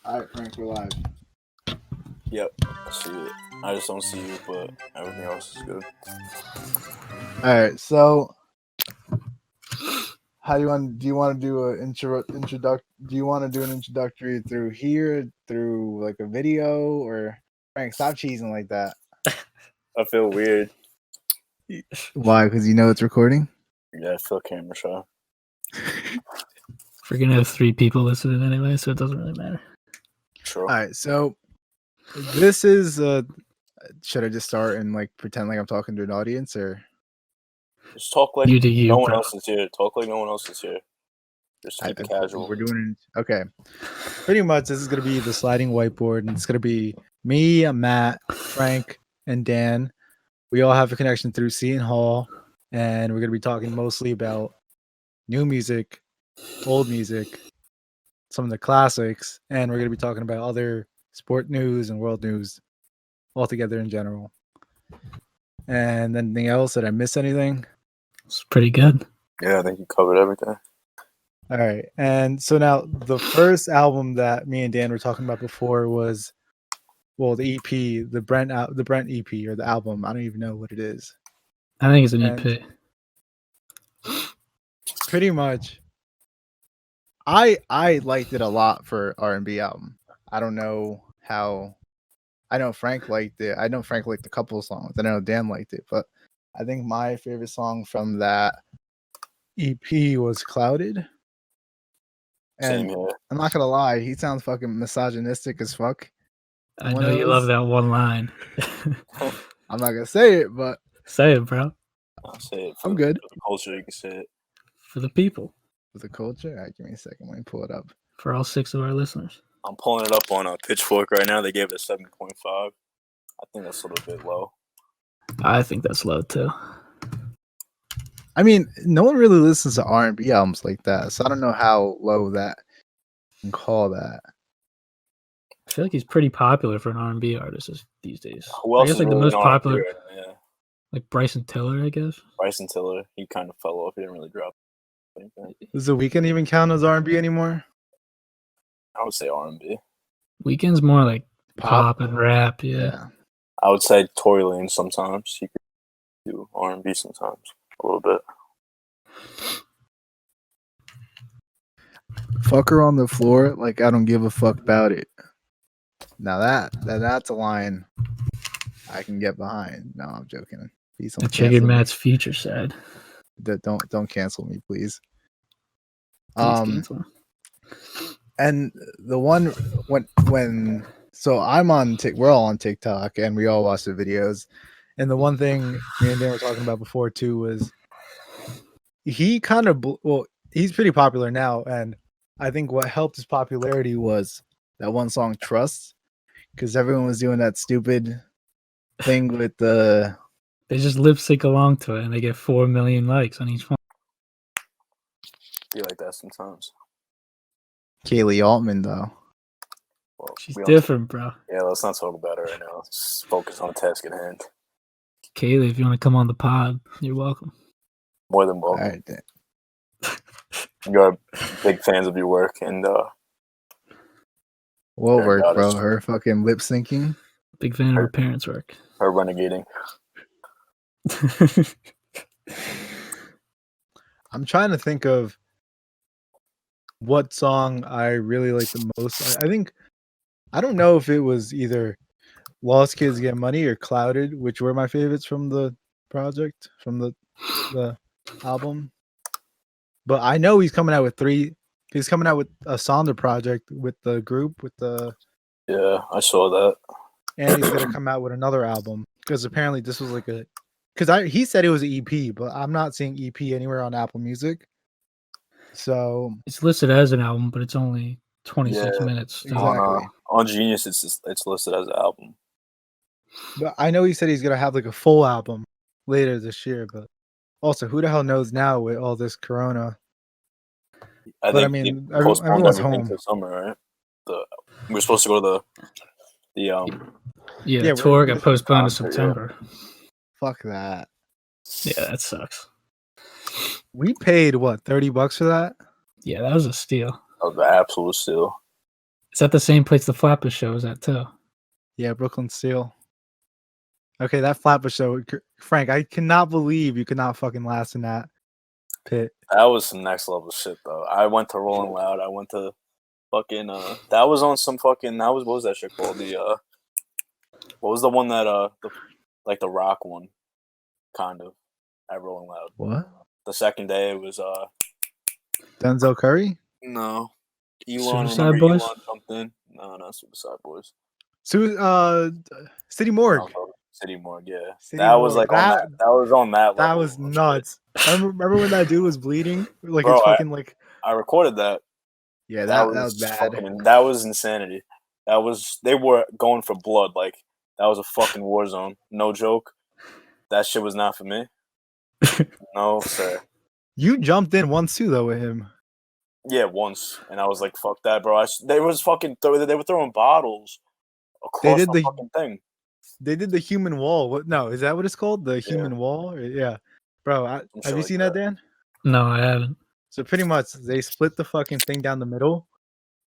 All right, Frank, we're live. Yep, I see it. I just don't see you, but everything else is good. All right, so how do you want? Do you want to do an Do you want to do an introductory through here, through like a video, or Frank? Stop cheesing like that. I feel weird. Why? Because you know it's recording. Yeah, I feel camera shy. We're gonna have 3 people listening anyway, so it doesn't really matter. True. All right, so this is. Should I just start and like pretend like I'm talking to an audience, or Just talk like You do you, no one bro. else is here. Talk like no one else is here. Just keep it casual. We're doing it. Okay. Pretty much, this is gonna be the sliding whiteboard, and it's gonna be me, Matt, Frank, and Dan. We all have a connection through Seton Hall, and we're gonna be talking mostly about new music, old music, some of the classics, and we're gonna be talking about other sport news and world news altogether in general. And anything else? Did I miss anything? It's pretty good. Yeah, I think you covered everything. All right. And so now the first album that me and Dan were talking about before was, well, the EP, the Brent EP, or the album. I don't even know what it is. I think it's an And EP. pretty much, I liked it a lot for R&B album. I don't know how. I know Frank liked it. I know Frank liked a couple of songs. I know Dan liked it, but I think my favorite song from that EP was Clouded. Same And here. I'm not gonna lie, he sounds fucking misogynistic as fuck. I One know of you those- love that one line. I'm not gonna say it, but Say it, bro. I'll say it. For I'm good. For the culture, you can say it. For the people. with the culture. All right, give me a second. Let me pull it up. For all 6 of our listeners. I'm pulling it up on a Pitchfork right now. They gave it a 7.5. I think that's a little bit low. I think that's low too. I mean, no one really listens to R&B albums like that, so I don't know how low that you can call that. I feel like he's pretty popular for an R&B artist these days. Who I else guess is like the really most on popular, R&B right now? Yeah, like Bryson Tiller, I guess. Bryson Tiller. He kind of fell off. He didn't really drop anything. Does The Weeknd even count as R&B anymore? I would say R&B. Weekend's more like pop and rap, yeah. I would say Tory Lanez sometimes. He could do R&B sometimes, a little bit. Fuck her on the floor like I don't give a fuck about it. Now that's a line I can get behind. No, I'm joking. Please I don't triggered cancel me. Matt's future side. Don't cancel me, please. Please cancel him. And the one when so I'm on we're all on TikTok and we all watch the videos. And the one thing me and Dan were talking about before too was he kind of he's pretty popular now, and I think what helped his popularity was that one song Trust, because everyone was doing that stupid thing with the They just lip sync along to it and they get 4 million likes on each one. Be like that sometimes. Kaylee Altman though. Well, She's we don't- different, bro. Yeah, let's not talk about her right now. Let's focus on the task at hand. Kaylee, if you want to come on the pod, you're welcome. More than All welcome. right, Dan. We are big fans of your work, and What Yeah, work, God, bro? it's- Her fucking lip syncing. Big fan of her parents' work. her renegading. I'm trying to think of what song I really like the most. I think I don't know if it was either Lost Kids Get Money or Clouded, which were my favorites from the project, from the album. But I know he's coming out with 3. He's coming out with a Sonder project with the group Yeah, I saw that. and he's gonna come out with another album because apparently this was like he said it was an EP, but I'm not seeing EP anywhere on Apple Music. So It's listed as an album, but it's only 26 Yeah, minutes. So exactly. On Genius, it's listed as an album. But I know he said he's gonna have like a full album later this year. But also, who the hell knows now with all this Corona? I But I think mean, they postponed everyone's everything home. till summer, right? We're supposed to go to the yeah, Yeah, the tour got postponed to concert, yeah. September. Fuck that. Yeah, that sucks. We paid what $30 for that? Yeah, that was a steal. of the absolute steal. Is that the same place the Flabush show is at too? Yeah, Brooklyn Steel. Okay, that Flatbush show, Frank. I cannot believe you could not fucking last in that pit. That was some next level shit though. I went to Rolling Loud. I went to fucking that was on some fucking what was that shit called? The what was the one that the rock one kind of at Rolling Loud. What? The second day it was Denzel Curry? no. Elon, Suicide remember Boys? Elon something? No, not Suicide Boys. City Morgue. City Morgue, yeah. City that was Morgue. like on that. That was on that level. That was nuts. Remember when that dude was bleeding? Like Bro, it's fucking like. I recorded that. Yeah, that was bad. That was insanity. They were going for blood. Like that was a fucking war zone. No joke. That shit was not for me. No, sir. You jumped in once too, though, with him. Yeah, once, and I was like, "Fuck that, bro." They were throwing bottles across the fucking thing. They did the human wall. What? No, is that what it's called? The human wall? Yeah, bro. Have you seen that, Dan? No, I haven't. So pretty much, they split the fucking thing down the middle,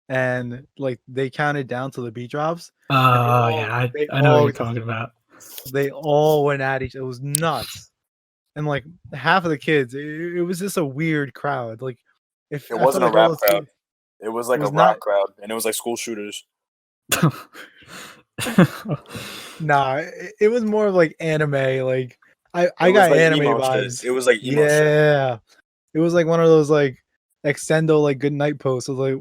and like they counted down till the beat drops. Oh yeah, I know what you're talking about. They all went at each. It was nuts, and like half of the kids, it was just a weird crowd. Like if it wasn't a rap crowd, it was like a rock crowd, and it was like school shooters. Nah, it was more of like anime. Like I got like anime vibes. Shit. It was like emo shit. It was like one of those like extendo like good night posts with like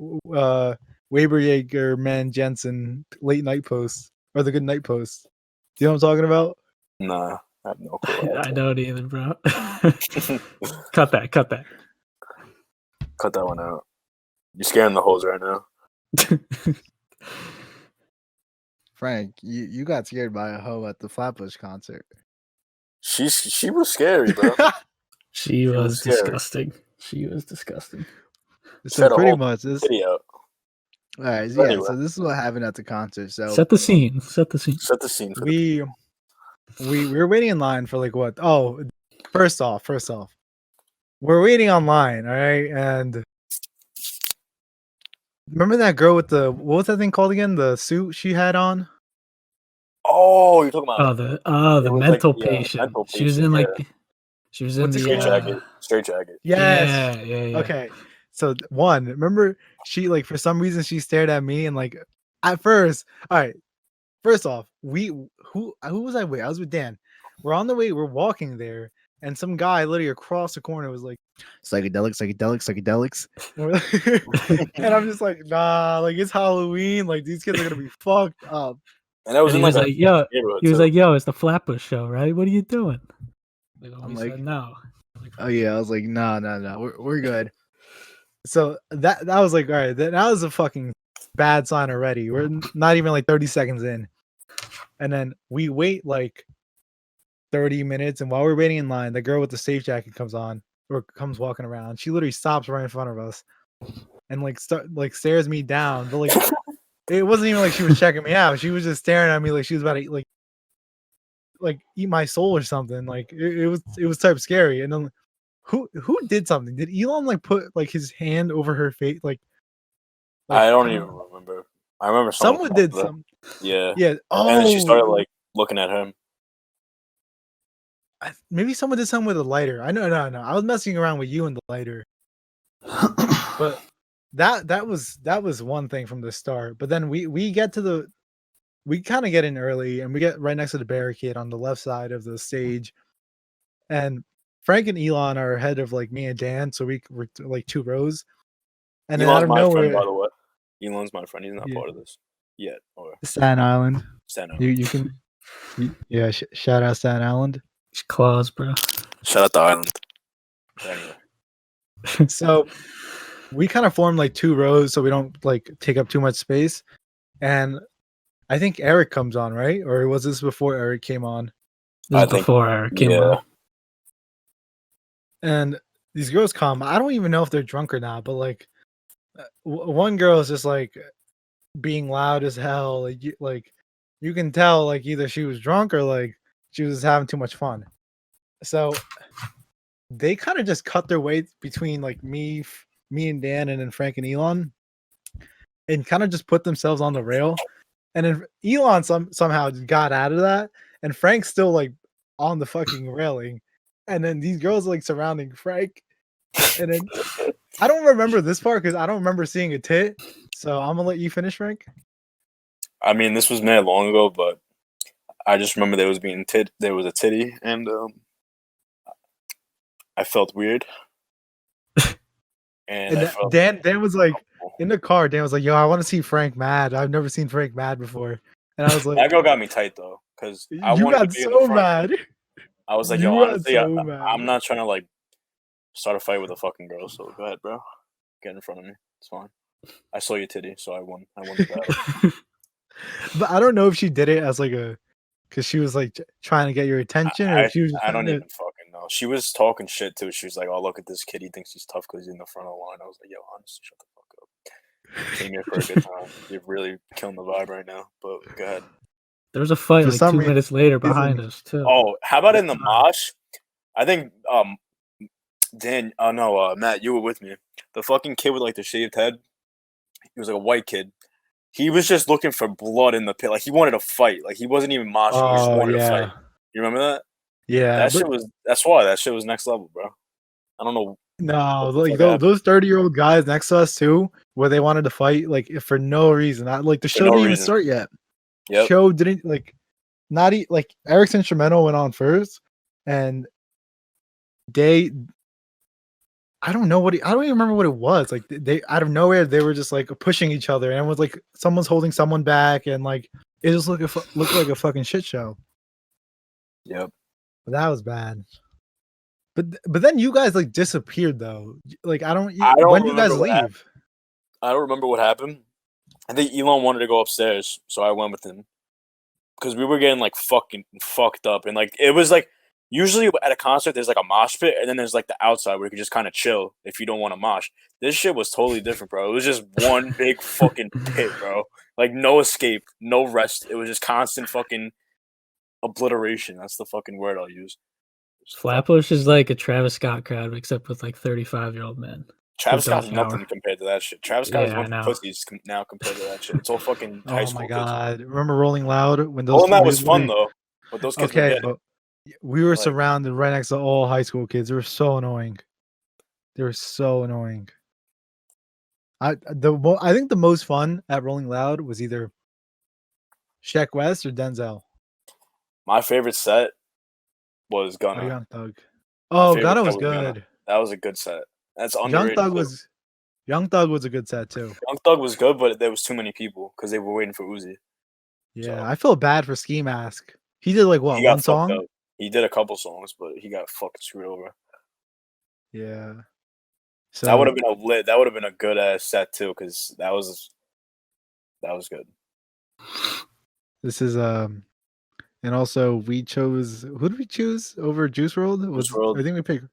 Weber Yeager, Man Jensen late night posts or the good night posts. Do you know what I'm talking about? Nah, I have no clue. I don't either, bro. Cut that. Cut that one out. You're scaring the hoes right now. Frank, you got scared by a hoe at the Flatbush concert. She was scary, bro. She was disgusting. She was disgusting. So pretty much this video. All right, so, yeah. So this is what happened at the concert. So set the scene. Set the scene. Set the scene. We were waiting in line for like what? Oh, first off, we're waiting online. All right, and remember that girl with the what was that thing called again? The suit she had on. Oh, you're talking about the mental patient. She was in like she was in the straight jacket. Yes. Yeah. Okay. So remember she like for some reason she stared at me and like at first, all right. First off, who was I with? I was with Dan. We're on the way, we're walking there, and some guy literally across the corner was like psychedelics. And I'm just like, nah, like it's Halloween, like these kids are gonna be fucked up. And that was he was like, yo, it's the Flatbush show, right? What are you doing? I'm like, said, no. Oh yeah, I was like, no, we're good. So that was like, all right, that was a fucking bad sign already. We're not even like 30 seconds in, and then we wait like 30 minutes, and while we're waiting in line, the girl with the safe jacket comes walking around. She literally stops right in front of us, and like stares me down. But like, it wasn't even like she was checking me out. She was just staring at me like she was about to like eat my soul or something. Like it was type scary. And then who did something? Did Elon like put like his hand over her face? Like I don't even remember. I remember someone did something. Yeah. Oh, and then she started like looking at him. Maybe someone did something with a lighter. I know. I was messing around with you and the lighter. But that was one thing from the start. But then we get to we kind of get in early, and we get right next to the barricade on the left side of the stage. And Frank and Elon are ahead of like me and Dan, so we're like 2 rows. And Elon's then out of nowhere, friend, by the way. Elon's my friend. He's not part of this yet. Or Staten Island. Staten Island. You can shout out Staten Island. It's claws, bro. Shout out the island. Anyway. So we kind of formed like 2 rows so we don't like take up too much space. And I think Eric comes on, right? Or was this before Eric came on? This is before Eric came on. And these girls come. I don't even know if they're drunk or not, but like one girl is just like being loud as hell. Like you can tell like either she was drunk or like she was having too much fun. So they kind of just cut their way between like me and Dan and then Frank and Elon. and kind of just put themselves on the rail. And then Elon somehow got out of that, and Frank's still like on the fucking railing, and then these girls like surrounding Frank, and then I don't remember this part because I don't remember seeing a tit. So I'm gonna let you finish, Frank. I mean, this was mad long ago, but I just remember there was a titty, and I felt weird. And Dan was like in the car. Dan was like, "Yo, I want to see Frank mad. I've never seen Frank mad before." And I was like, that girl got me tight though, because I "You wanted to got be in the so front. mad." I was like, You "Yo, got honestly, so I'm mad. not trying to like start a fight with a fucking girl. So go ahead, bro. Get in front of me. It's fine. I saw your titty, so I won. I won the battle." But I don't know if she did it as like because she was like trying to get your attention, or if she was just I don't trying to. even fucking know. She was talking shit too. She was like, "Oh, look at this kid. He thinks he's tough because he's in the front of the line." I was like, "Yo, honestly, shut the fuck up. Came here for a good time. You're really killing the vibe right now." But go ahead. There was a fight For like some 2 reason, minutes later behind us too. Oh, how about in the mosh? I think Dan. Oh no, Matt, you were with me. The fucking kid with like the shaved head. He was like a white kid. He was just looking for blood in the pit. Like he wanted to fight. Like he wasn't even moshing. He just Oh wanted to fight. yeah, You remember that? yeah. That But shit was. That's why that shit was next level, bro. I don't know no, what the like fuck happened. those 30-year-old guys next to us too, where they wanted to fight like for no reason. Like the For show no didn't even reason. start yet. Yep. Show didn't like like Eric's instrumental went on first, and I don't know I don't even remember what it was. Like they out of nowhere they were just like pushing each other, and it was like someone's holding someone back, and like it just looked like a fucking shit show. Yep. But that was bad. But then you guys like disappeared though. Like I don't when you guys remember what happened. leave? I don't remember what happened. I think Elon wanted to go upstairs, so I went with him because we were getting like fucking fucked up, and like it was like usually at a concert there's like a mosh pit, and then there's like the outside where you can just kind of chill if you don't want to mosh. This shit was totally different, bro. It was just one big fucking pit, bro. Like no escape, no rest. It was just constant fucking obliteration. That's the fucking word I'll use. Flabush is like a Travis Scott crowd, except with like 35-year-old men. Travis Adult Scott's nothing hour. compared to that shit. Travis Scott is Yeah, a I bunch know. of pussies now compared to that shit. It's all fucking high Oh school my kids. god! Remember Rolling Loud when those? All that was fun though, but those kids were Okay, dead. but we were Like- surrounded right next to all high school kids. They were so annoying. They were so annoying. I think the most fun at Rolling Loud was either Sheck West or Denzel. My favorite set was Or Gunna. Young Thug. My Oh, favorite Gunna set was Gunna. good. That was a good set. That's Young underrated. Thug was a good set too. Young Thug was good, but there was too many people because they were waiting for Uzi. Yeah, So, I feel bad for Ski Mask. He did like what, he got one fucked song? up. He did a couple songs, but he got fucking screwed over. Yeah. That would So have been that would have been a good ass set too, because that was good. this is and also we chose, who did we choose over Juice WRLD? Juice WRLD. I think we picked.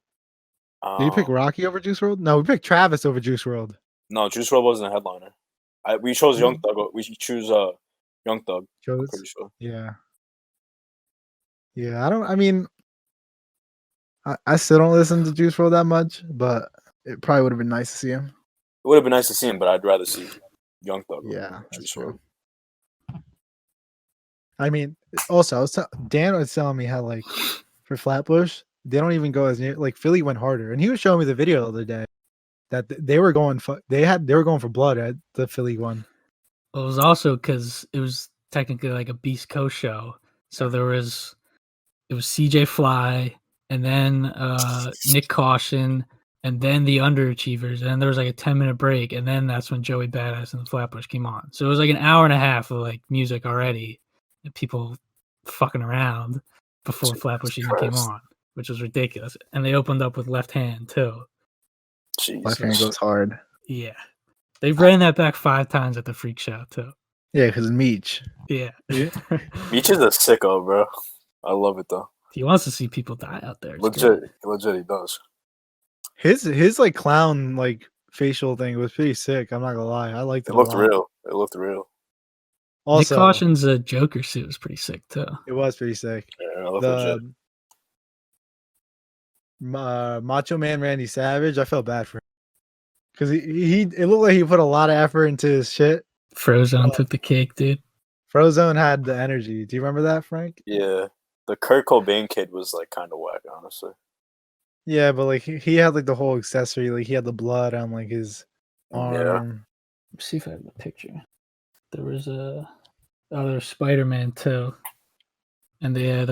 Did you pick Rocky over Juice WRLD? No, we picked Travis over Juice WRLD. No, Juice WRLD wasn't a headliner. We chose Young Thug. We choose Young Thug. I'm pretty sure. Yeah. I still don't listen to Juice WRLD that much, but it probably would have been nice to see him. It would have been nice to see him, but I'd rather see Young Thug. Yeah, that's Juice true. WRLD. I mean, also, Dan was telling me how like for Flatbush, they don't even go as near. Like Philly went harder, and he was showing me the video the other day that they were going for blood at the Philly one. Well, it was also because it was technically like a Beast Coast show, so it was CJ Fly, and then Nick Caution, and then the Underachievers, and then there was like a 10-minute break, and then that's when Joey Badass and the Flatbush came on. So it was like an hour and a half of like music already, and people fucking around before Flatbush even came on, which was ridiculous. And they opened up with Left Hand too. Left Hand goes hard. Yeah, they ran that back 5 times at the Freak Show too. Yeah, because Meech. Yeah, Meech is a sicko, bro. I love it though. He wants to see people die out there. Legit, he does. His like clown like facial thing was pretty sick. I'm not gonna lie, I liked it. It looked real. It looked real. Also, Nick Caution's Joker suit was pretty sick too. It was pretty sick. Yeah, legit. Macho Man Randy Savage, I felt bad for him because it looked like he put a lot of effort into his shit. Frozone took the cake, dude. Frozone had the energy. Do you remember that, Frank? Yeah, the Kurt Cobain kid was like kind of whack, honestly. Yeah, but like he had like the whole accessory. Like he had the blood on like his arm. Let's see if I have the picture. There was other Spider-Man too, and they had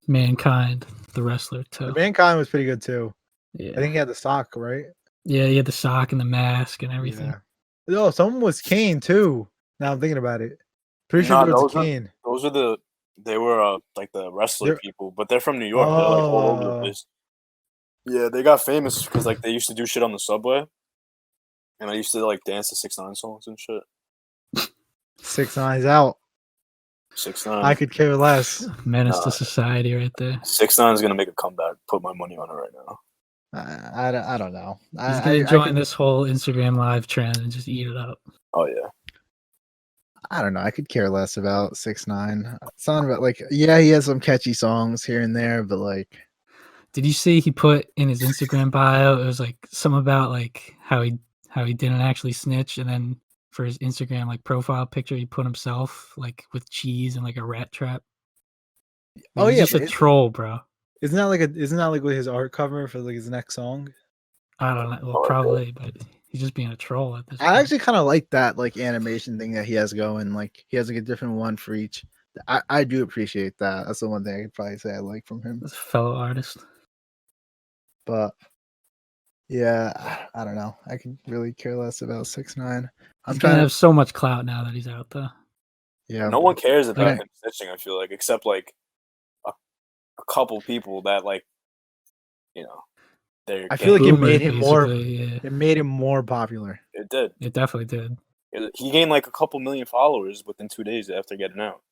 Mankind, the wrestler too. The Mankind was pretty good too. Yeah, I think he had the sock, right? yeah, he had the sock and the mask and everything. Yeah. Oh, someone was Kane too. Now I'm thinking about it. Pretty sure there was a Kane. They were like the wrestler They're- people, but they're from New York. They're like all over the Oh. place. Yeah, they got famous because like they used to do shit on the subway, and I used to like dance to 6ix9ine songs and shit. 6ix9ine's out. 6ix9ine. I could care less. Menace to society, right there. 6ix9ine is gonna make a comeback. Put my money on it right now. I don't know. He's gonna join this whole Instagram live trend and just eat it up. Oh yeah. I don't know. I could care less about 6ix9ine. It's not about like he has some catchy songs here and there, but like. Did you see he put in his Instagram bio? It was like something about like how he didn't actually snitch, and then for his Instagram like profile picture, he put himself like with cheese and like a rat trap. Like, he's just a troll, bro. Isn't that like with his art cover for like his next song? I don't know. Well, probably, but he's just being a troll at this point. I actually kind of like that like animation thing that he has going. Like he has like a different one for each. I do appreciate that. That's the one thing I could probably say I like from him. As a fellow artist. But yeah, I don't know. I could really care less about 6ix9ine. He's gonna have so much clout now that he's out though. Yeah, no one cares about him snitching. I feel like, except like a couple people that like, you know, I feel like it boomers, made him more. Yeah. It made him more popular. It did. It definitely did. He gained like a couple million followers within 2 days after getting out.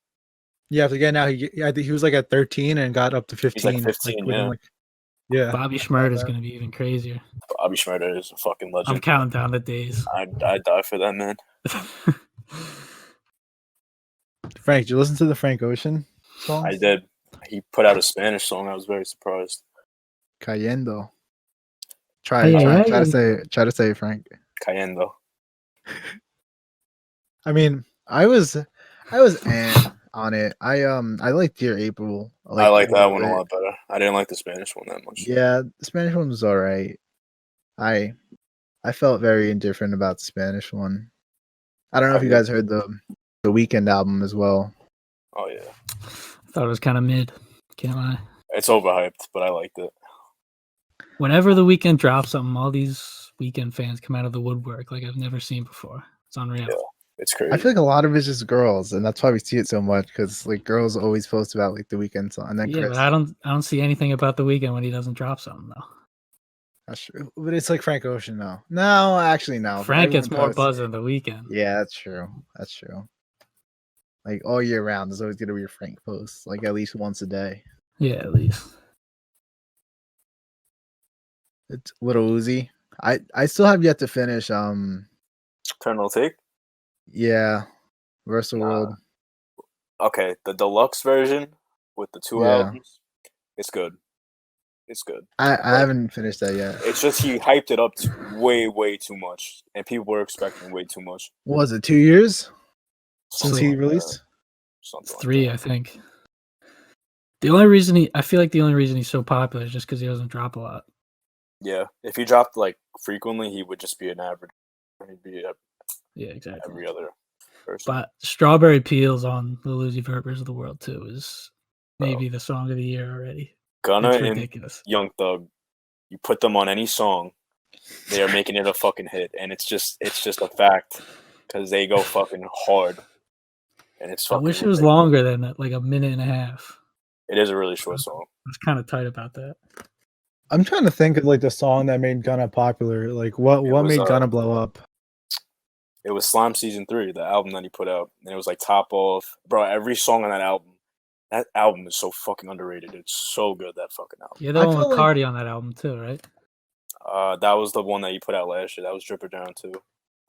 Yeah, after getting out, I think he was like at 13 and got up to 15. He's like 15, yeah. Bobby Shmurda is gonna be even crazier. Bobby Shmurda is a fucking legend. I'm counting down the days. I'd die for that man. Frank, did you listen to the Frank Ocean song? I did. He put out a Spanish song. I was very surprised. Cayendo. Try to say it, Frank. Cayendo. I mean, I was on it. I like Dear April. I like that one a lot better. I didn't like the Spanish one that much. Yeah, the Spanish one was all right. I felt very indifferent about the Spanish one. I don't know if you guys heard the Weeknd album as well. Oh yeah. I thought it was kind of mid. Can't lie. It's overhyped, but I liked it. Whenever the Weeknd drops something, all these Weeknd fans come out of the woodwork like I've never seen before. It's unreal. Yeah, it's crazy. I feel like a lot of it's just girls, and that's why we see it so much because like girls always post about like the Weeknd song. And then yeah, but I don't see anything about the Weeknd when he doesn't drop something though. That's true, but it's like Frank Ocean though. No, actually no. Frank gets more buzz than the Weeknd. Yeah, that's true. That's true. Like all year round, there's always gonna be a Frank post, like at least once a day. Yeah, at least. It's Little Uzi. I still have yet to finish. Eternal Take. Yeah, Verse the World. Okay, the deluxe version with the 2 albums. It's good. It's good. I haven't finished that yet. It's just he hyped it up way too much, and people were expecting way too much. What was it 2 years since he released? Something 3, I think. The only reason I feel like the only reason he's so popular is just because he doesn't drop a lot. Yeah, if he dropped like frequently, he would just be an average. He'd be exactly every other person. But Strawberry Peels on the Uzi Verters of the world too is maybe the song of the year already. Gunna and Young Thug, you put them on any song, they are making it a fucking hit, and it's just a fact because they go fucking hard, and it's fucking. I wish it was longer than that, like a minute and a half. It is a really short song. I was kind of tight about that. I'm trying to think of like the song that made Gunna popular. Like what made Gunna blow up? It was Slime Season 3, the album that he put out, and it was like top off, bro. Every song on that album is so fucking underrated. It's so good, that fucking album. Yeah, the one with Cardi on that album too, right? That was the one that you put out last year. That was Dripper Down too.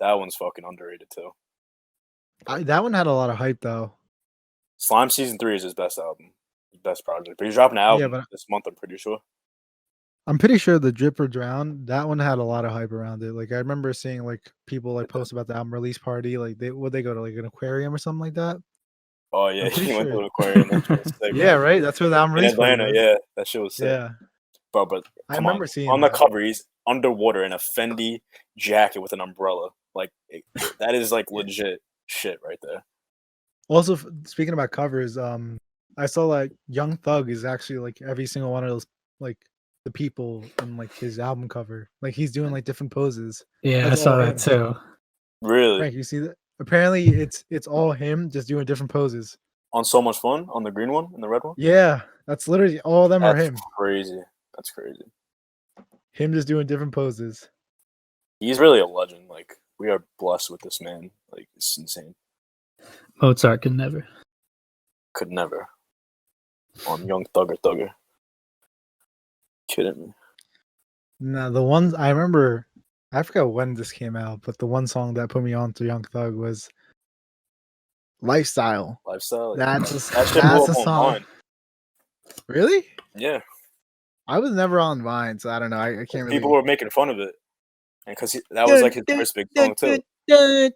That one's fucking underrated too. That one had a lot of hype though. Slime Season 3 is his best album, his best project. But he's dropping an album this month, I'm pretty sure. I'm pretty sure the Drip or Drown, that one had a lot of hype around it. Like I remember seeing like people like post about the album release party. Like they go to like an aquarium or something like that. Oh yeah, I'm pretty he went to sure. an aquarium. That shit was sick, Yeah, bro. right. That's where the album In release party Atlanta, was. yeah, that shit was sick. Yeah, Bro, but I come on, remember seeing on the that. cover, he's underwater in a Fendi jacket with an umbrella. Like that is like legit shit right there. Also, speaking about covers, I saw like Young Thug is actually like every single one of those like the people in like his album cover. Like he's doing like different poses. Yeah, I That's saw all that him. too. Really, Frank, you see that? Apparently, it's all him just doing different poses. on So Much Fun, on the green one and the red one. Yeah, that's literally all of them are That's him. crazy. That's crazy. Him just doing different poses. He's really a legend. Like we are blessed with this man. Like it's insane. Mozart could never. Could never. On Young Thugger. Kidding me. No, the ones I remember, I forgot when this came out, but the one song that put me on to Young Thug was Lifestyle. Lifestyle. That's that shit blew that's up a on song. Vine. Really? Yeah. I was never on Vine, so I don't know. I can't really. People were making fun of it, and because that was like his first big song too. Yeah,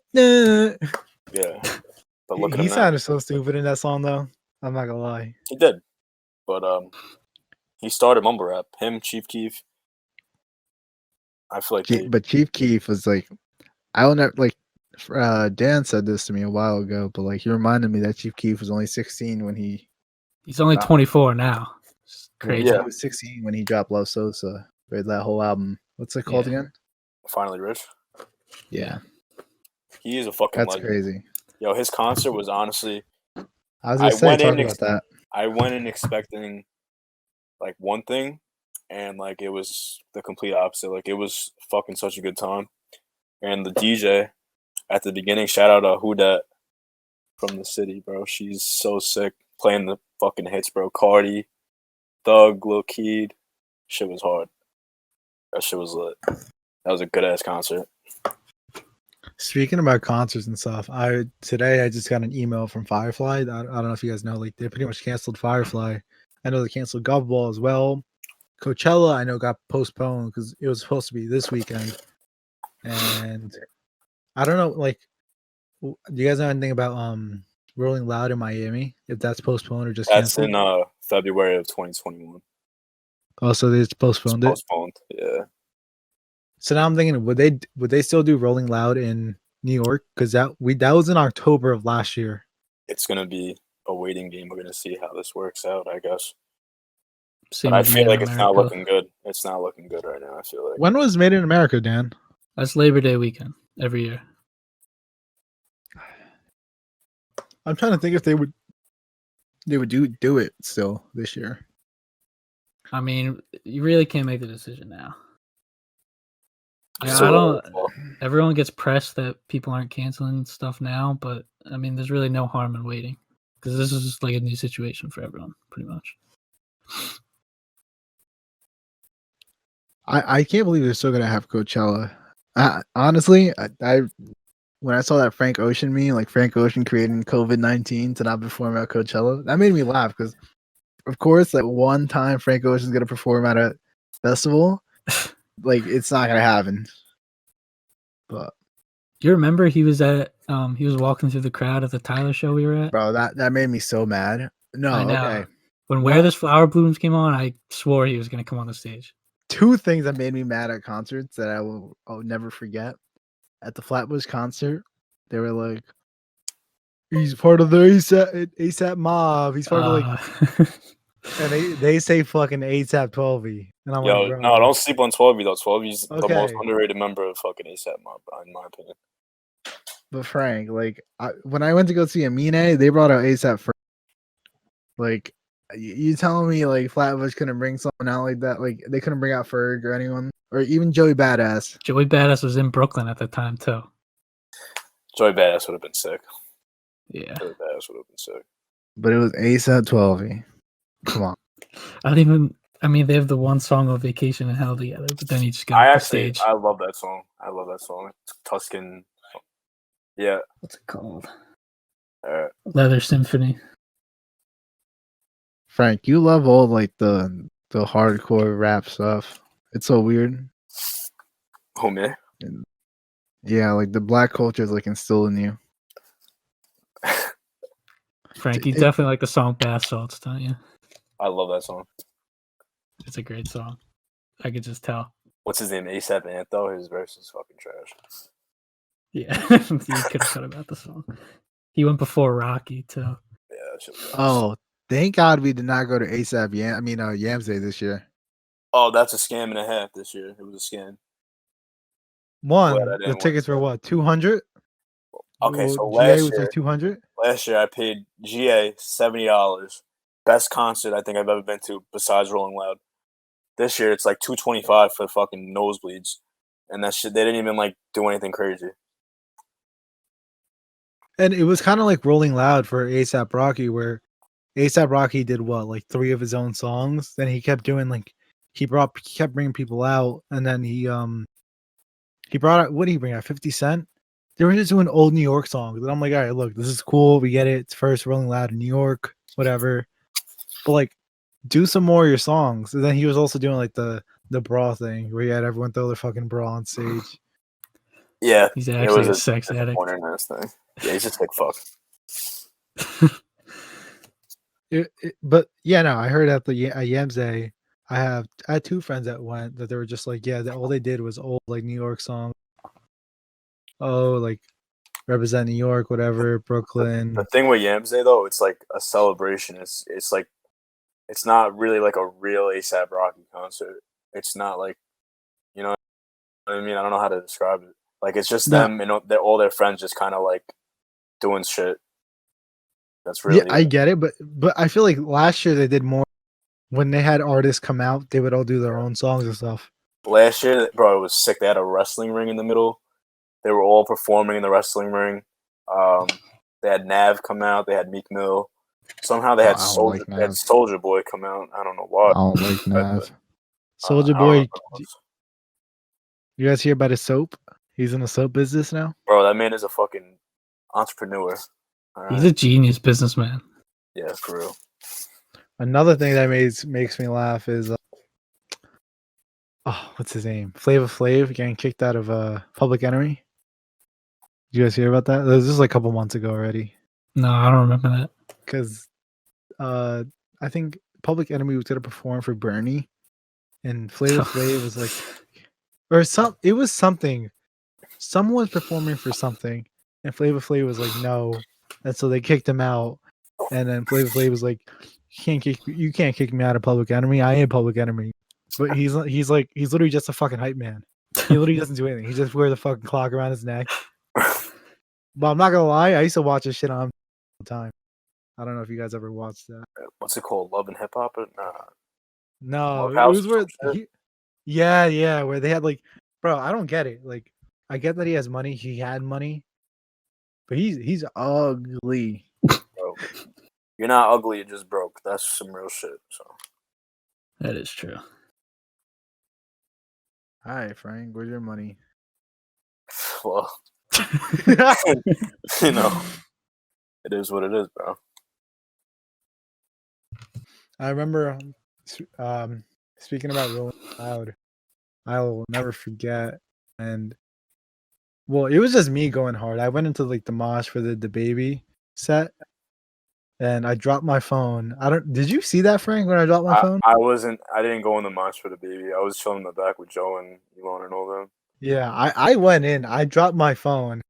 but look at He him now. sounded so stupid in that song, though. I'm not gonna lie. He did, but he started mumble rap. Him, Chief Keef. I feel like they, But Chief Keef was like, I don't know, like, Dan said this to me a while ago, but like he reminded me that Chief Keef was only 16 when He's only 24 now. It's crazy. Yeah. He was 16 when he dropped Love Sosa. Read that whole album. What's it called again? Finally Rich. Yeah, He is a fucking that's legend. crazy. Yo, his concert was honestly. I was gonna say, talk about that. I went in expecting like one thing, and like it was the complete opposite. Like it was fucking such a good time, and the DJ at the beginning, shout out to Who Dat from the city, bro. She's so sick playing the fucking hits, bro. Cardi, Thug, Lil Keed, shit was hard. That shit was lit. That was a good ass concert. Speaking about concerts and stuff, today I just got an email from Firefly. I don't know if you guys know, like they pretty much canceled Firefly. I know they canceled Gov Ball as well. Coachella, I know, got postponed because it was supposed to be this weekend. And I don't know, like, do you guys know anything about Rolling Loud in Miami? If that's postponed or just That's canceled? in February of 2021. Oh, so they just postponed it. Postponed, yeah. So now I'm thinking, would they still do Rolling Loud in New York? Because that was in October of last year. It's gonna be a waiting game. We're gonna see how this works out, I guess. Same But I with feel Made in like it's not America. looking good. It's not looking good right now. I feel like. When was Made in America, Dan? That's Labor Day weekend every year. I'm trying to think if they would do it still this year. I mean, you really can't make the decision now. So, I don't. Everyone gets pressed that people aren't canceling stuff now, but I mean, there's really no harm in waiting because this is just like a new situation for everyone, pretty much. I can't believe they're still gonna have Coachella. Honestly, I when I saw that Frank Ocean meme, like Frank Ocean creating COVID-19 to not perform at Coachella, that made me laugh because, of course, that one time Frank Ocean's gonna perform at a festival, like it's not gonna happen. But you remember he was walking through the crowd at the Tyler show we were at? Bro, that made me so mad. No, I know. okay. When Where This Flower Blooms came on, I swore he was gonna come on the stage. Two things that made me mad at concerts that I'll never forget. At the Flatbush concert, they were like, "He's part of the ASAP mob. He's part of like," and they say fucking ASAP 12E, and I'm like, bro, no, don't sleep on 12E though. 12E's the Okay. most underrated member of fucking ASAP Mob, in my opinion. But Frank, like, when I went to go see Amine, they brought out ASAP first. Like, you telling me like Flatbush couldn't bring someone out like that? Like, they couldn't bring out Ferg or anyone, or even Joey Badass. Joey Badass was in Brooklyn at the time too. Joey Badass would have been sick. Yeah. Joey Badass would have been sick. But it was ASAP 12E. Come on. I mean, they have the one song of Vacation in Hell together, but then he just got off the stage. I love that song. It's Tuscan. Yeah. What's it called? Leather Symphony. Frank, you love all like the hardcore rap stuff. It's so weird. Oh man. Yeah, like the black culture is like instilled in you. Frank, you definitely like the song Bath Salts, don't you? I love that song. It's a great song. I could just tell. What's his name? ASAP Antho. His verse is fucking trash. Yeah, you could have cut about the song. He went before Rocky too. Yeah, that shit was ass. Oh, thank God we did not go to ASAP Yams Day this year. Oh, that's a scam and a half this year. It was a scam. One, Glad I the didn't tickets win. were what, 200? Okay, so GA was like 200. last year I paid GA $70. Best concert I think I've ever been to besides Rolling Loud. This year it's like $225 for fucking nosebleeds, and that shit they didn't even like do anything crazy. And it was kind of like Rolling Loud for ASAP Rocky, where ASAP Rocky did what, like 3 of his own songs. Then he kept doing like he kept bringing people out, and then he brought out, what did he bring out? 50 Cent. They were just doing old New York songs, and I'm like, all right, look, this is cool. We get it. It's first Rolling Loud in New York, whatever. But like, do some more of your songs. And then he was also doing like the bra thing where he had everyone throw their fucking bra on stage. Yeah, He's it actually was a sex addict. Thing. Yeah, he's just like fuck. But yeah, no, I heard at the Yams Day, I had 2 friends that went that they were just like, yeah, all they did was old like New York songs. Oh, like represent New York, whatever, Brooklyn. The thing with Yams Day though, it's like a celebration. It's like it's not really like a real ASAP Rocky concert. It's not like, you know what I mean? I don't know how to describe it. Like it's just them and all their friends just kind of like doing shit. That's really I get it, but I feel like last year they did more. When they had artists come out, they would all do their own songs and stuff. Last year, bro, it was sick. They had a wrestling ring in the middle. They were all performing in the wrestling ring. They had Nav come out. They had Meek Mill. Somehow they had Soldier Boy come out. I don't know why. I don't like Nav. Soldier Boy. You guys hear about his soap? He's in the soap business now. Bro, that man is a fucking entrepreneur. Right. He's a genius businessman. Yeah, for real. Another thing that makes me laugh is, what's his name? Flavor Flav getting kicked out of Public Enemy. Did you guys hear about that? This was like a couple months ago already. No, I don't remember that. Because I think Public Enemy was gonna perform for Bernie, and Flavor Flav was like, it was something. Someone was performing for something, and Flavor Flav was like, no, and so they kicked him out. And then Flavor Flav was like, you can't kick me out of Public Enemy. I am Public Enemy. But he's literally just a fucking hype man. He literally doesn't do anything. He just wears a fucking clock around his neck. But I'm not gonna lie, I used to watch this shit on all the time. I don't know if you guys ever watched that. What's it called? Love and Hip Hop? No, it was where yeah, where they had like, bro, I don't get it. Like, I get that he has money. He had money, but he's ugly. Bro, you're not ugly. You're just broke. That's some real shit. So that is true. All right, Frank, where's your money? Well, you know, it is what it is, bro. I remember speaking about Rolling Loud, I will never forget. And well, it was just me going hard. I went into like the mosh for the baby set, and I dropped my phone. Did you see that, Frank, when I dropped my phone? I didn't go in the mosh for the baby. I was chilling in the back with Joe and Elon and all them. Yeah, I went in. I dropped my phone.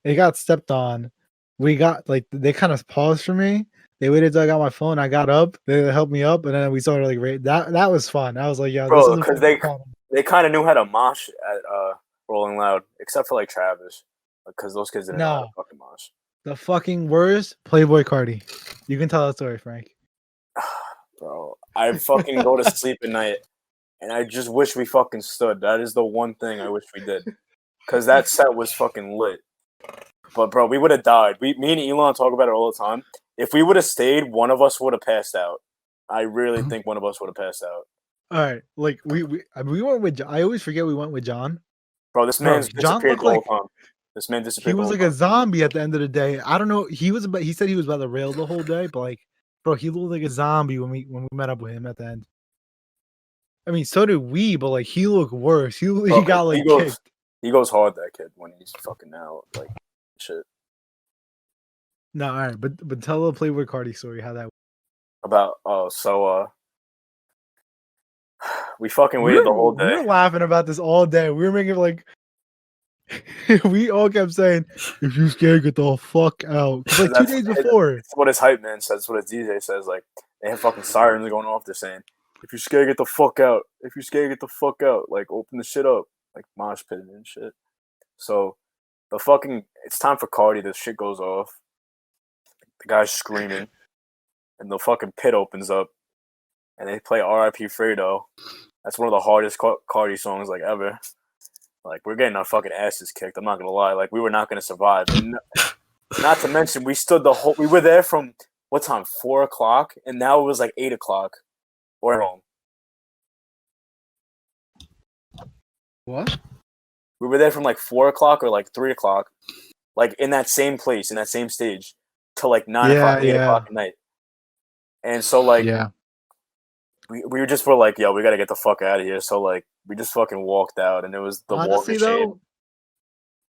It got stepped on. We got like they kind of paused for me. They waited till I got my phone. I got up. They helped me up, and then we started like that was fun. I was like, yeah, bro, because they kind of knew how to mosh at Rolling Loud, except for like Travis, because those kids didn't know how to fucking mosh. The fucking worst, Playboy Cardi. You can tell that story, Frank. Bro, I fucking go to sleep at night, and I just wish we fucking stood. That is the one thing I wish we did, because that set was fucking lit. But bro, we would have died. Me and Elon talk about it all the time. If we would have stayed, one of us would have passed out. I really think one of us would have passed out. All right, like we went with. I always forget we went with John. Bro, this man's disappeared the whole time. This man disappeared. He was like a zombie at the end of the day. I don't know. He said he was about the rail the whole day, but like, bro, he looked like a zombie when we met up with him at the end. I mean, so did we, but like he looked worse. He Bro, got like he goes, kicked. he goes hard, that kid, when he's fucking out, like shit. No, all right, but tell the Playboy Cardi story. How that About we fucking waited the whole we day. were laughing about this all day. We were making like we all kept saying, "If you scared, get the fuck out." 'Cause, like 2 days before. That's what his hype man says. That's what his DJ says. Like they have fucking sirens going off. They're saying, "If you're scared, get the fuck out. If you're scared, get the fuck out." Like open the shit up, like mosh pit and shit. So it's time for Cardi. The shit goes off. The guy's screaming, and the fucking pit opens up, and they play R.I.P. Fredo. That's one of the hardest Cardi songs like ever. Like we're getting our fucking asses kicked. I'm not gonna lie. Like we were not gonna survive. And not to mention, we were there from what time? 4 o'clock, and now it was like 8 o'clock. Or wrong. What? We were there from like 4 o'clock or like 3 o'clock, like in that same place, in that same stage, till like 9 o'clock, 8 o'clock at night. And so like, we were like, yo, we gotta get the fuck out of here. So like, we just fucking walked out, and it was the Honestly, walk of shame. though,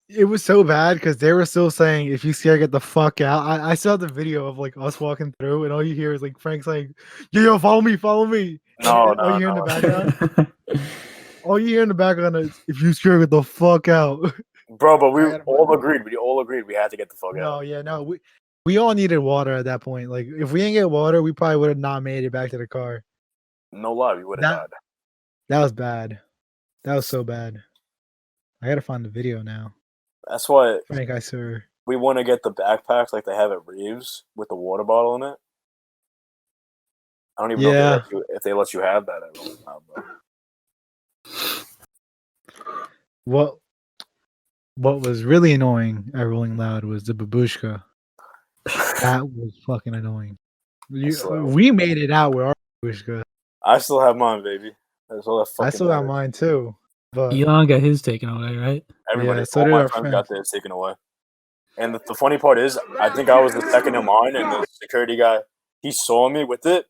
it was so bad because they were still saying, "If you scared, get the fuck out." I saw the video of like us walking through, and all you hear is like Frank's like, "Yo, follow me, follow me." No, all you hear in the background, all you hear in the background is, "If you scared, get the fuck out." Bro, but we all agreed. We all agreed we had to get the fuck out. No, yeah, no, we all needed water at that point. Like, if we didn't get water, we probably would have not made it back to the car. No lie, we would have died. That was bad. That was so bad. I gotta find the video now. That's why, Frank, I swear. We want to get the backpacks like they have at Reeves with the water bottle in it. I don't even know if they let you have that at Rolling Loud, bro. What was really annoying at Rolling Loud was the babushka. That was fucking annoying. We made it out with our babushka. I still have mine, baby. I still got mine too. But Elon got his taken away, right? Everybody, all my friends got theirs taken away. And the funny part is, I think I was the second in line, and the security guy, he saw me with it,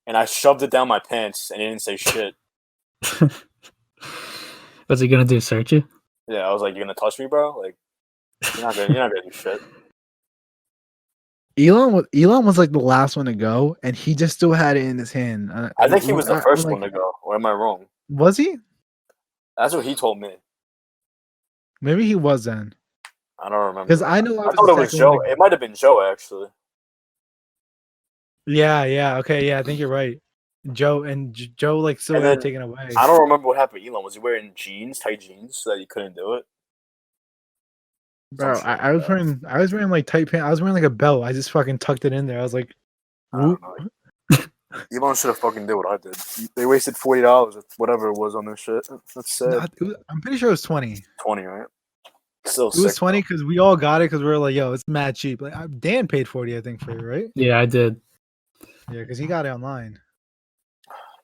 and I shoved it down my pants, and he didn't say shit. What's he gonna do? Search you? Yeah, I was like, "You gonna touch me, bro? Like, you're not gonna do shit." Elon was like the last one to go, and he just still had it in his hand. I think he was the first one to go, or am I wrong? Was he? That's what he told me. Maybe he was then. I don't remember. Because I know I thought it was Joe. It might have been Joe, actually. Yeah. Okay, yeah, I think you're right. Joe like still got taken away. I don't remember what happened to Elon. Was he wearing tight jeans, so that he couldn't do it? Bro, I was wearing like tight pants. I was wearing like a belt. I just fucking tucked it in there. I was like, Elon should have fucking did what I did. They wasted $40, whatever it was, on this shit. That's sad. I'm pretty sure it was 20. 20, right? Still it was 20 because we all got it because we were like, yo, it's mad cheap. Like Dan paid 40, I think, for it, right? Yeah, I did. Yeah, because he got it online.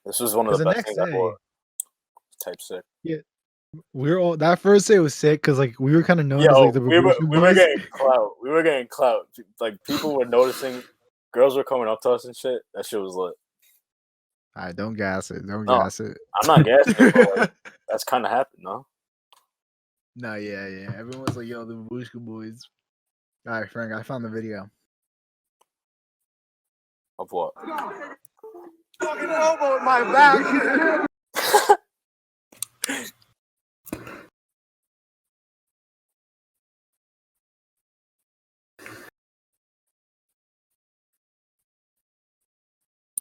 This was one of the best things I bought. Type sick. Yeah. We were all that first day was sick because like we were kind of known as like the we were getting clout. We were getting clout. Like people were noticing, girls were coming up to us and shit. That shit was lit. All right, don't gas it. Gas it. I'm not gassing it, but like, that's kind of happened, no? No, yeah. Everyone was like, yo, the Babushka boys. All right, Frank, I found the video. Of what? Fucking elbow in my back.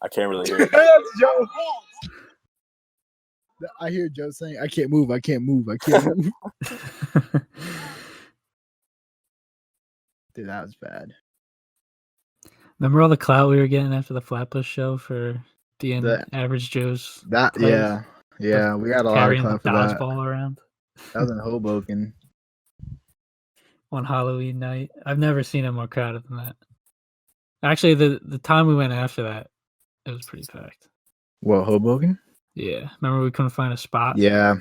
I can't really hear it. That's Joe. I hear Joe saying, I can't move. Dude, that was bad. Remember all the clout we were getting after the Flabush show for being average Joe's? Yeah, we got a lot of clout for that. Dodgeball around. That was in Hoboken. On Halloween night. I've never seen it more crowded than that. Actually, the time we went after that, it was pretty packed. What, Hoboken? Yeah. Remember we couldn't find a spot? Yeah.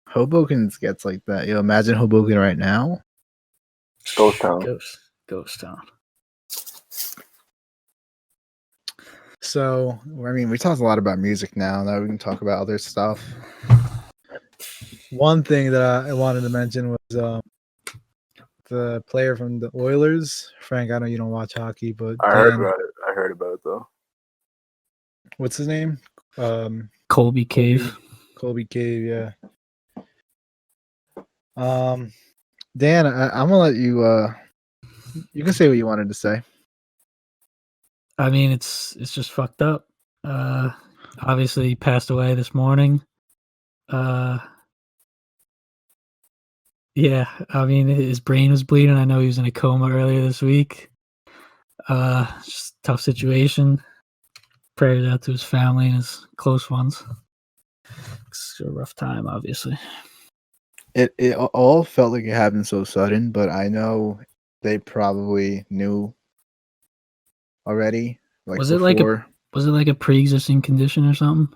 Hoboken gets like that. Yo, imagine Hoboken right now. Ghost town. Ghost town. So, I mean, we talked a lot about music now. Now we can talk about other stuff. One thing that I wanted to mention was the player from the Oilers. Frank, I know you don't watch hockey, but I heard Dan, about it. I heard about it though. what's his name? Colby Cave. Colby Cave, yeah. Dan, I'm gonna let you. You can say what you wanted to say. I mean, it's just fucked up. Obviously, he passed away this morning. Yeah, I mean, his brain was bleeding. I know he was in a coma earlier this week. Just tough situation. Prayers out to his family and his close ones. It's a rough time, obviously. It all felt like it happened so sudden, but I know they probably knew already. Like Was before. it like a pre-existing condition or something?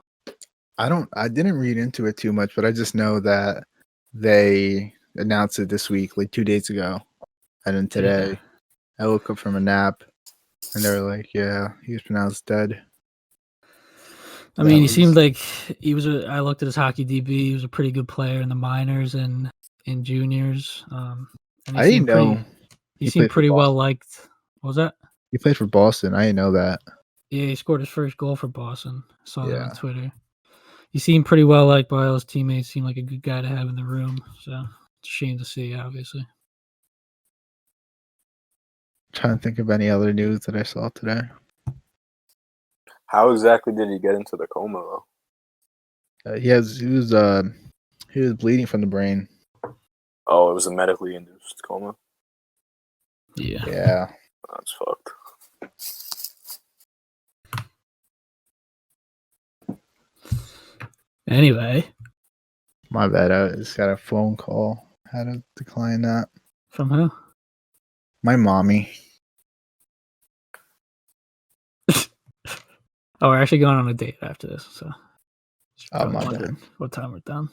I didn't read into it too much, but I just know that they announced it this week, like 2 days ago. And then today I woke up from a nap and they were like, yeah, he was pronounced dead. I mean, he seemed like he was I looked at his hockey DB. He was a pretty good player in the minors and in juniors. And I didn't know he seemed pretty well liked. What was that? He played for Boston. I didn't know that. Yeah, he scored his first goal for Boston. I saw that on Yeah. Twitter. He seemed pretty well liked by all his teammates. Seemed like a good guy to have in the room. So it's a shame to see, obviously. Trying to think of any other news that I saw today. How exactly did he get into the coma though? He was bleeding from the brain. Oh, it was a medically induced coma. Yeah. Yeah. That's fucked. Anyway, My bad. I just got a phone call. Had to decline that. from who? My mommy. Oh, we're actually going on a date after this. So Oh, my wondering what time we're done.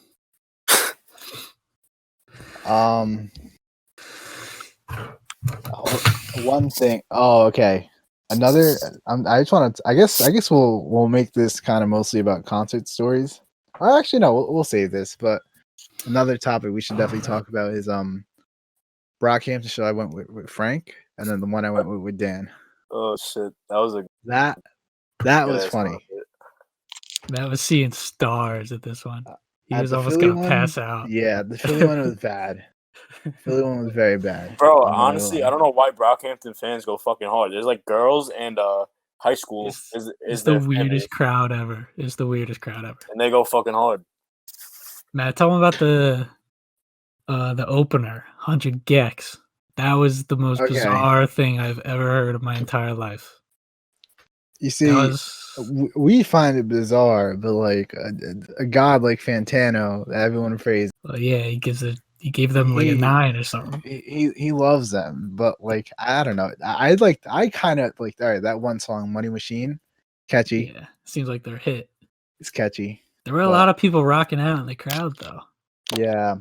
One thing. Oh, okay. Another. I just want to. I guess we'll make this kind of mostly about concert stories. Well, actually, no. We'll save this. But another topic we should definitely talk about is Brockhampton show. I went with Frank, and then the one I went with Dan. Oh shit, that was a That was funny. That was seeing stars at this one. He At was the almost Philly gonna one, pass out. Yeah, the Philly one was bad. Philly one was very bad. Bro, I'm not gonna honestly, lie. I don't know why Brockhampton fans go fucking hard. There's like girls and high school It's is the their weirdest family, crowd ever. It's the weirdest crowd ever. and they go fucking hard. Matt, tell them about the opener, 100 Gex. That was the most Okay. bizarre thing I've ever heard in my entire life. You That see, was we find it bizarre, but like a god like Fantano, that everyone praised. yeah, he gave them like a 9 or something. He loves them, but like I don't know. I kind of like all right. That one song, Money Machine, catchy. Yeah, seems like they're hit. It's catchy. There were a lot of people rocking out in the crowd though. Yeah,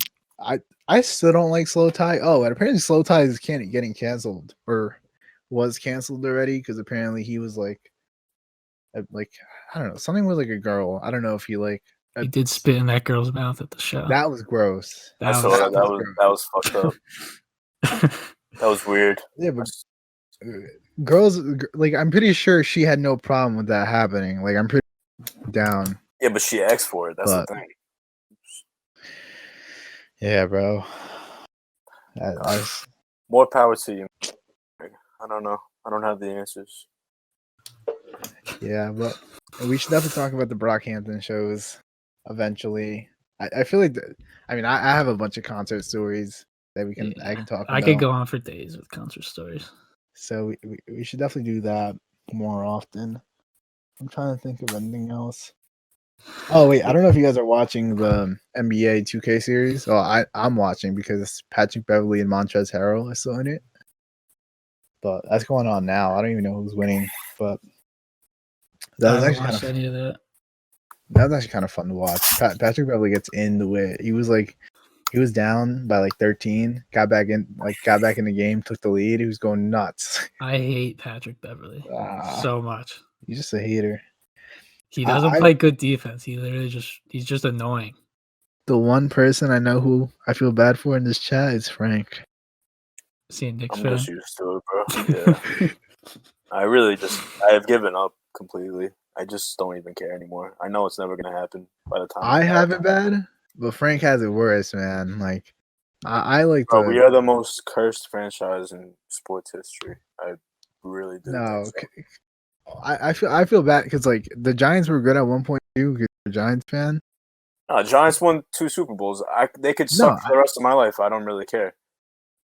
I still don't like Slow Tie. Oh, and apparently Slow Tie is getting canceled or was canceled already because apparently he was like I don't know, something with like a girl. I don't know if he like He did spit in that girl's mouth at the show. that was gross. I saw that. That was fucked up. That was weird. Yeah, but girls like I'm pretty sure she had no problem with that happening. Like I'm pretty down. Yeah, but she asked for it. That's the thing. Yeah, bro. More power to you. I don't know. I don't have the answers. Yeah, but we should definitely talk about the Brockhampton shows eventually. I feel like I have a bunch of concert stories that I can talk about. I could go on for days with concert stories. So we should definitely do that more often. I'm trying to think of anything else. Oh wait, I don't know if you guys are watching the NBA 2K series. Oh, I'm watching because Patrick Beverley and Montrezl Harrell are still in it. But that's going on now. I don't even know who's winning, but that was actually kind of fun to watch. Patrick Beverley gets in the way. He was down by like 13, got back in the game, took the lead. He was going nuts. I hate Patrick Beverley so much. He's just a hater. He doesn't play good defense. He's just annoying. The one person I know who I feel bad for in this chat is Frank. Seeing Knicks I'm fan. just used to it, bro. Yeah. I have given up completely. I just don't even care anymore. I know it's never gonna happen by the time I have it bad, but Frank has it worse, man. Like, I like to. We are the most cursed franchise in sports history. I really do. No, think so. I feel bad because like the Giants were good at one point too. Because you're a Giants fan. No, Giants won 2 Super Bowls. They could suck for the rest of my life. I don't really care.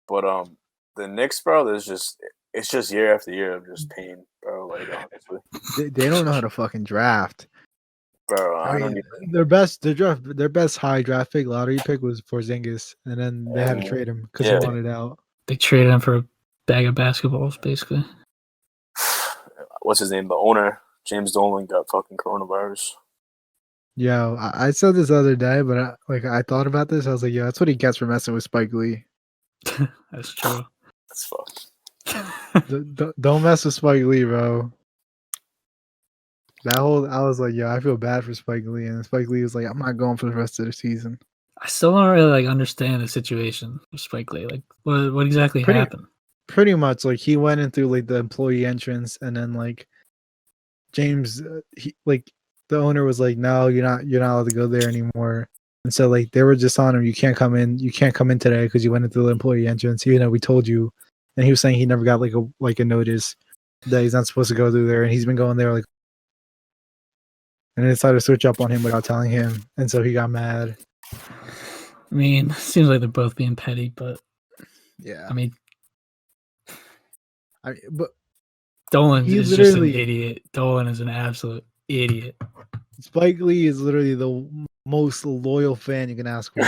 But the Knicks, bro, it's just year after year of just pain, bro. Like honestly, They don't know how to fucking draft. bro. I mean, their best high draft pick, lottery pick was Porzingis, and then they had to trade him because they wanted out. They traded him for a bag of basketballs, basically. What's his name? The owner, James Dolan, got fucking coronavirus. Yo, I said this the other day, but I thought about this. I was like, yo, that's what he gets for messing with Spike Lee. That's true. That's fucked. Don't mess with Spike Lee, bro. I was like, yo, I feel bad for Spike Lee, and Spike Lee was like, I'm not going for the rest of the season. I still don't really understand the situation with Spike Lee. Like, what exactly happened? Pretty much, like he went in through like the employee entrance, and then like James, the owner was like, no, you're not allowed to go there anymore. And so like they were just on him, you can't come in today because you went into the employee entrance. You know, we told you. And he was saying he never got like a notice that he's not supposed to go through there, and he's been going there like. And they decided to switch up on him without telling him, and so he got mad. I mean, seems like they're both being petty, but yeah, I mean, but Dolan is just an idiot. Dolan is an absolute idiot. Spike Lee is literally the most loyal fan you can ask for.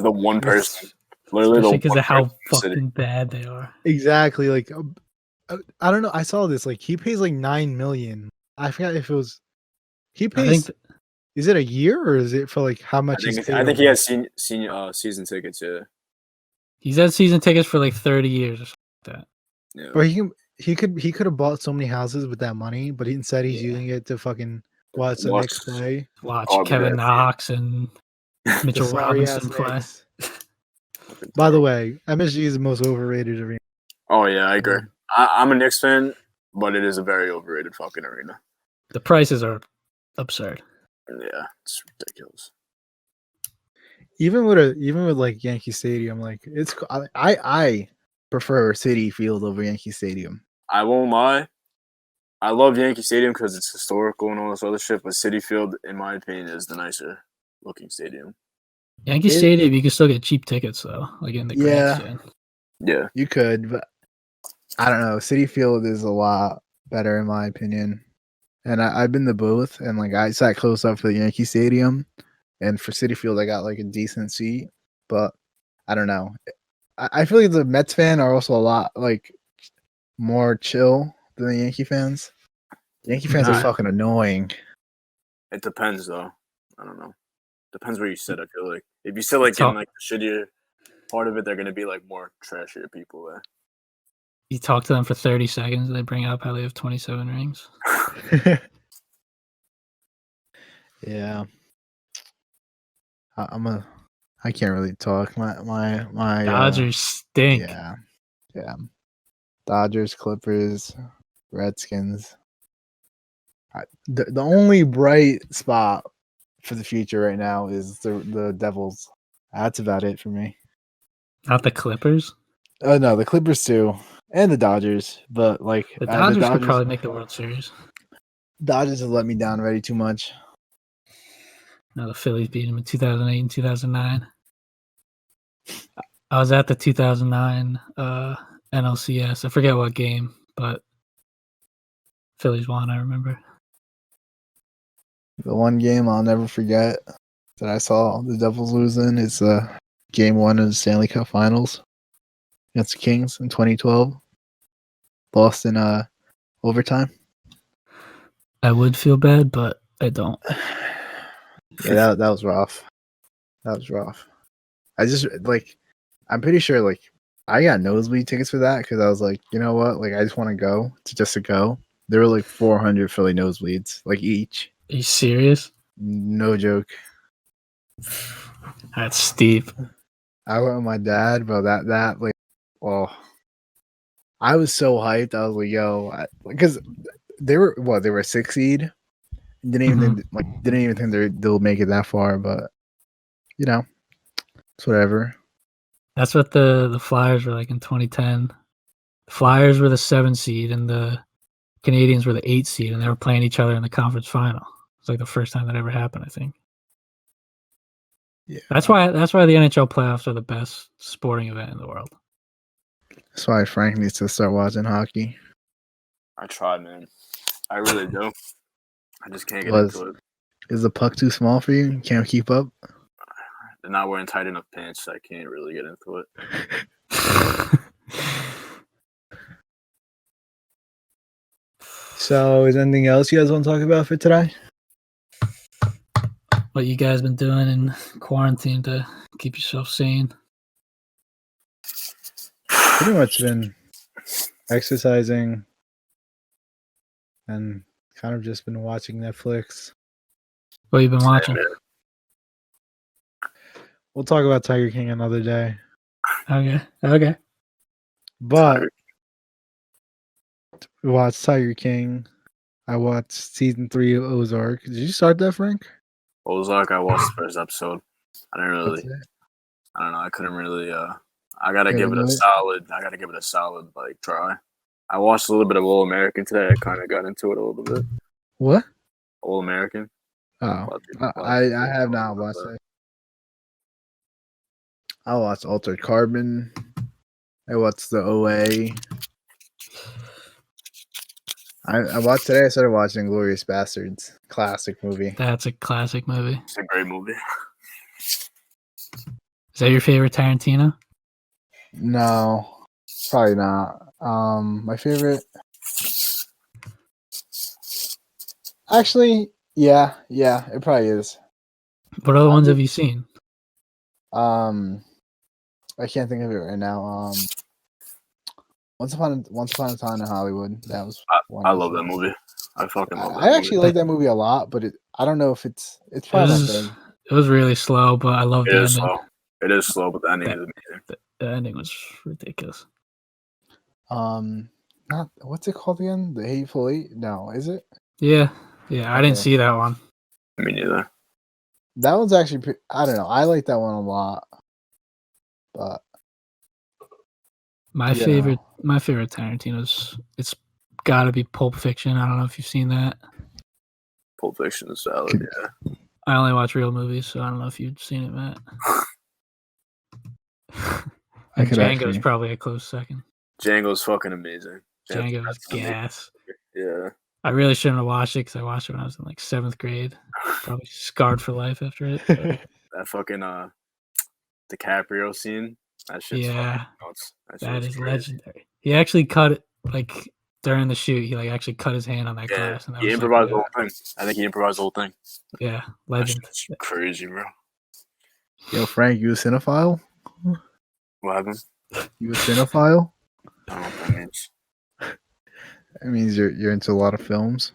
The one person, literally, because of how fucking bad they are. Exactly. Like, I don't know. I saw this. Like, he pays like $9 million. I forgot if it was. He pays. Is it a year or is it for like how much? I think he has season tickets. Yeah. He's had season tickets for like 30 years or something like that. Yeah. Or he could have bought so many houses with that money, but instead he's using it to fucking watch the Knicks play. Watch Kevin Knox and Mitchell Robinson play. By the way, MSG is the most overrated arena. Oh yeah, I agree. I'm a Knicks fan, but it is a very overrated fucking arena. The prices are absurd. Yeah, it's ridiculous. Even with like Yankee Stadium, like I prefer Citi Field over Yankee Stadium. I won't lie. I love Yankee Stadium because it's historical and all this other shit, but Citi Field, in my opinion, is the nicer looking stadium. Yankee Stadium, you can still get cheap tickets though, like in the grandstand. Yeah, you could, but I don't know. Citi Field is a lot better in my opinion. And I've been to both, and like I sat close up for the Yankee Stadium, and for Citi Field I got like a decent seat. But I don't know. I feel like the Mets fan are also a lot like more chill than the Yankee fans. The Yankee fans are fucking annoying. It depends though. I don't know. Depends where you sit. I feel like if you sit like in like the shittier part of it, they're gonna be like more trashier people there. You talk to them for 30 seconds, and they bring up how they have 27 rings. Yeah, I can't really talk. My Dodgers stink. Yeah. Dodgers, Clippers, Redskins. The only bright spot for the future right now is the Devils. That's about it for me. Not the Clippers? Oh no, the Clippers too, and the Dodgers. But like the Dodgers could probably make the World Series. Dodgers have let me down already too much. No, the Phillies beat them in 2008 and 2009. I was at the 2009 NLCS. I forget what game, but Phillies won, I remember. The one game I'll never forget that I saw the Devils losing is Game 1 of the Stanley Cup Finals against the Kings in 2012. Lost in overtime. I would feel bad, but I don't. Yeah, that was rough. That was rough. I just like, I'm pretty sure like I got nosebleed tickets for that because I was like, you know what, like I just want to go to go. There were like 400 Philly nosebleeds, like each. Are you serious? No joke. That's steep. I went with my dad, bro. That like, oh, I was so hyped. I was like, yo, because they were a 6 seed. Didn't even think they'll make it that far, but you know, it's whatever. That's what the Flyers were like in 2010. The Flyers were the 7 seed and the Canadians were the 8 seed, and they were playing each other in the conference final. It's like the first time that ever happened, I think. Yeah, That's why the NHL playoffs are the best sporting event in the world. that's why Frank needs to start watching hockey. I tried, man. I really do. I just can't get into it. Is the puck too small for you? You can't keep up? They're not wearing tight enough pants, so I can't really get into it. So, is there anything else you guys want to talk about for today? What you guys been doing in quarantine to keep yourself sane? Pretty much been exercising and kind of just been watching Netflix. What you been watching? We'll talk about Tiger King another day. Okay. But we watched Tiger King. I watched season 3 of Ozark. Did you start that, Frank? Ozark, I watched the first episode. I didn't really. That's it? I don't know. I couldn't really. I gotta give it a solid like try. I watched a little bit of All American today. I kind of got into it a little bit. What? All American. Oh, I have not watched it. I watched Altered Carbon. I watched the OA. I watched today. I started watching Glorious Bastards, classic movie. That's a classic movie. It's a great movie. Is that your favorite Tarantino? No, probably not. My favorite. Actually, yeah, it probably is. What other ones have you seen? I can't think of it right now. Once Upon a Time in Hollywood. That was. I love that movie. I fucking love that I actually like that movie a lot, but I don't know if it's probably my thing. It was really slow, but I loved the ending. Slow. It is slow, but the ending is amazing. The ending was ridiculous. Not what's it called again? The Hateful Eight? No, is it? Yeah. I didn't see that one. Me neither. That one's actually. I don't know. I like that one a lot, but my favorite Tarantino's. It's got to be Pulp Fiction. I don't know if you've seen that. Pulp Fiction is solid. Yeah. I only watch real movies, so I don't know if you've seen it, Matt. Django's probably a close second. Django's fucking amazing. Django's gas. Yeah. I really shouldn't have watched it because I watched it when I was in like 7th grade. Probably scarred for life after it. That fucking DiCaprio scene. That shit's fucking nuts. That is legendary. He actually cut it like during the shoot. He like actually cut his hand on that glass. And that he improvised the whole thing. I think he improvised the whole thing. Yeah, legend. That's crazy, bro. Yo, Frank, you a cinephile? What happened? You a cinephile? I don't know what that means. That means you're into a lot of films.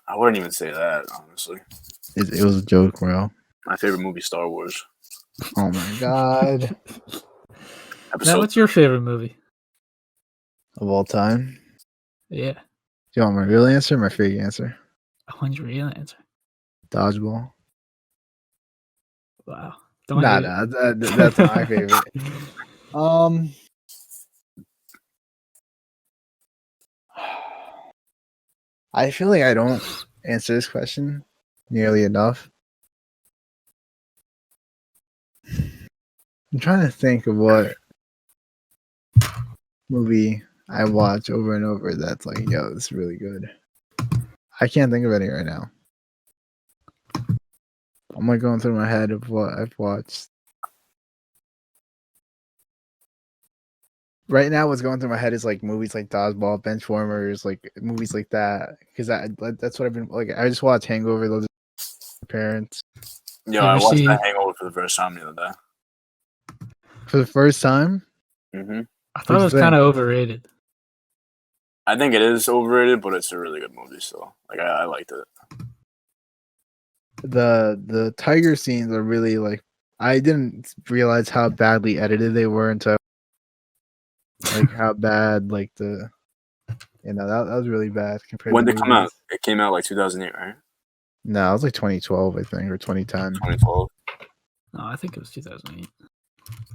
I wouldn't even say that, honestly. It was a joke, bro. My favorite movie, Star Wars. Oh my god! Now, what's your favorite movie of all time? Yeah. Do you want my real answer or my fake answer? I want your real answer. Dodgeball. Wow. That's my favorite. I feel like I don't answer this question nearly enough. I'm trying to think of what movie I watch over and over that's like, yo, this is really good. I can't think of any right now. I'm like going through my head of what I've watched. Right now, what's going through my head is like movies like Dodgeball, Benchwarmers, like movies like that. Because that's what I've been like. I just watched Hangover. Those parents. Yo, I watched that Hangover for the first time the other day. For the first time? Mm-hmm. I thought it was kind of overrated. I think it is overrated, but it's a really good movie. So, like, I liked it. The tiger scenes are really like I didn't realize how badly edited they were until like how bad like the that was really bad compared When to did it come out? movies. It came out like 2008, right? No, it was like 2012, I think, or 2010. 2012. No, I think it was 2008.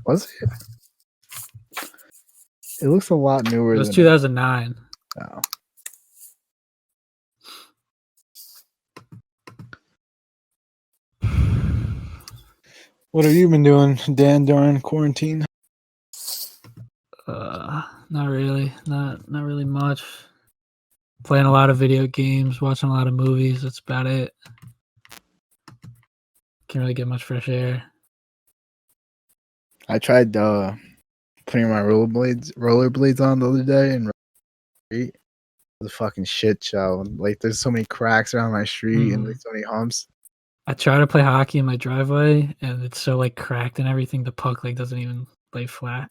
Was it? It looks a lot newer It was than 2009. Oh. What have you been doing, Dan, during quarantine? Not really. Not really much. Playing a lot of video games, watching a lot of movies. That's about it. Can't really get much fresh air. I tried putting my rollerblades on the other day and it was a fucking shit show. Like there's so many cracks around my street and like so many humps. I try to play hockey in my driveway, and it's so like cracked and everything. The puck like doesn't even lay flat.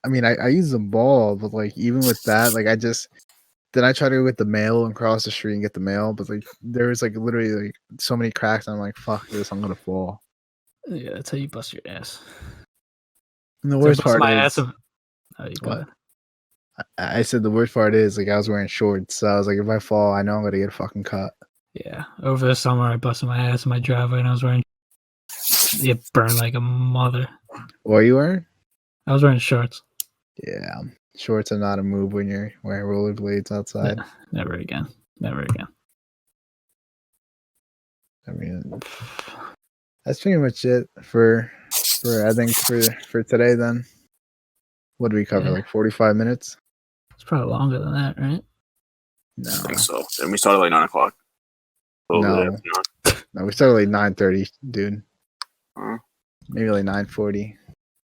I mean, I use the ball, but like even with that, like I try to go get the mail and cross the street and get the mail, but like there was like literally like so many cracks. I'm like, fuck this, I'm gonna fall. Yeah, that's how you bust your ass. And the worst part is, Oh, you go ahead. I said the worst part is like I was wearing shorts, so I was like, if I fall, I know I'm gonna get a fucking cut. Yeah, over the summer I busted my ass in my driveway and I was wearing. It burned like a mother. What are you wearing? I was wearing shorts. Yeah, shorts are not a move when you're wearing rollerblades outside. Never again. Never again. I mean, that's pretty much it for I think for today. Then, what do we cover? Yeah. Like 45 minutes? It's probably longer than that, right? No, I think so. And we started like 9 o'clock. No, we started like 9:30, dude. Huh? Maybe like 9:40.